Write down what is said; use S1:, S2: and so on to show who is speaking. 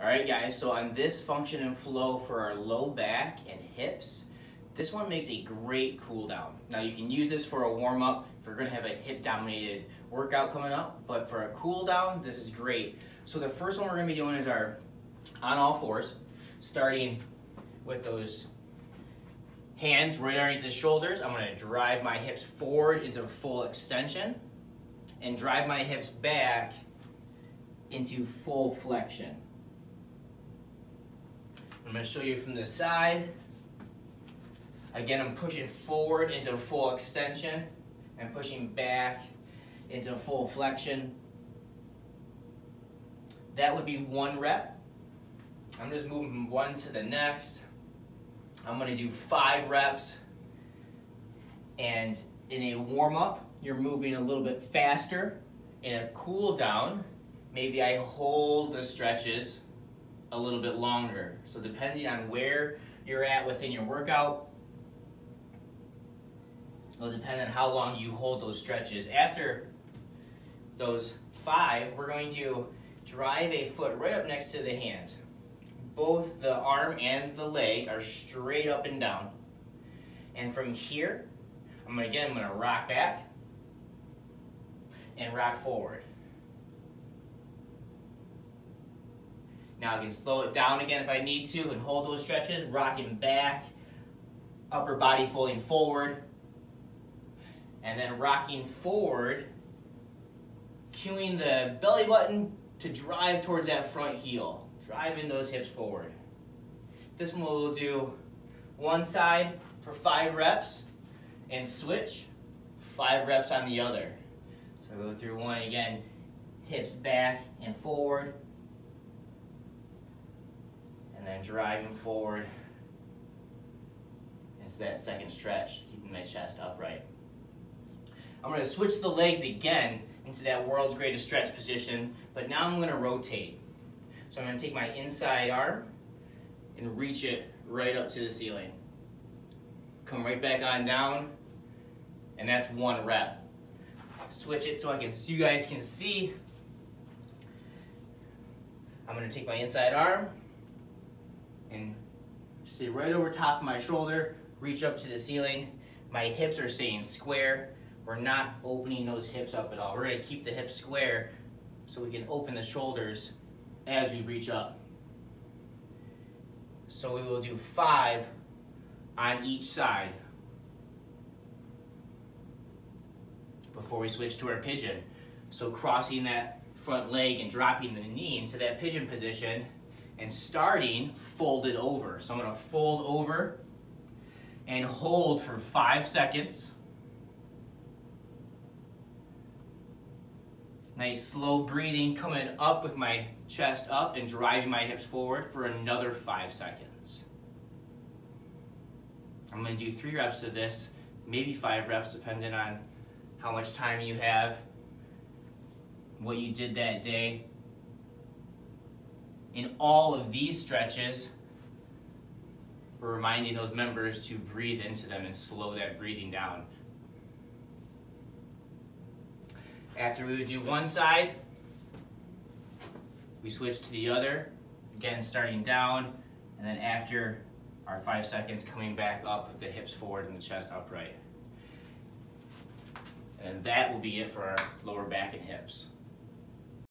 S1: Alright guys, so on this function and flow for our low back and hips, this one makes a great cool down. Now you can use this for a warm up if you're going to have a hip dominated workout coming up, but for a cool down, this is great. So the first one we're going to be doing is our on all fours, starting with those hands right underneath the shoulders. I'm going to drive my hips forward into full extension and drive my hips back into full flexion. I'm going to show you from the side. Again, I'm pushing forward into full extension and pushing back into full flexion. That would be 1 rep. I'm just moving from one to the next. I'm going to do 5 reps. And in a warm-up, you're moving a little bit faster. In a cool down, maybe I hold the stretches a little bit longer. So depending on where you're at within your workout, it'll depend on how long you hold those stretches. After those 5, we're going to drive a foot right up next to the hand. Both the arm and the leg are straight up and down. And from here, I'm going to rock back and rock forward. Now I can slow it down again if I need to and hold those stretches, rocking back, upper body folding forward, and then rocking forward, cueing the belly button to drive towards that front heel, driving those hips forward. This one we'll do one side for 5 reps and switch, 5 reps on the other. So I'll go through one again, hips back and forward, and then driving forward into that second stretch, keeping my chest upright. I'm going to switch the legs again into that world's greatest stretch position, but now I'm going to rotate. So I'm going to take my inside arm and reach it right up to the ceiling. Come right back on down, and that's 1 rep. Switch it so you guys can see. I'm going to take my inside arm and stay right over top of my shoulder, reach up to the ceiling. My hips are staying square. We're not opening those hips up at all. We're going to keep the hips square so we can open the shoulders as we reach up. So we will do 5 on each side before we switch to our pigeon. So crossing that front leg and dropping the knee into that pigeon position and starting folded over. So I'm going to fold over and hold for 5 seconds. Nice slow breathing, coming up with my chest up and driving my hips forward for another 5 seconds. I'm going to do 3 reps of this, maybe 5 reps depending on how much time you have, what you did that day. In all of these stretches, we're reminding those members to breathe into them and slow that breathing down. After we would do one side, we switch to the other, again starting down, and then after our 5 seconds coming back up with the hips forward and the chest upright. And that will be it for our lower back and hips.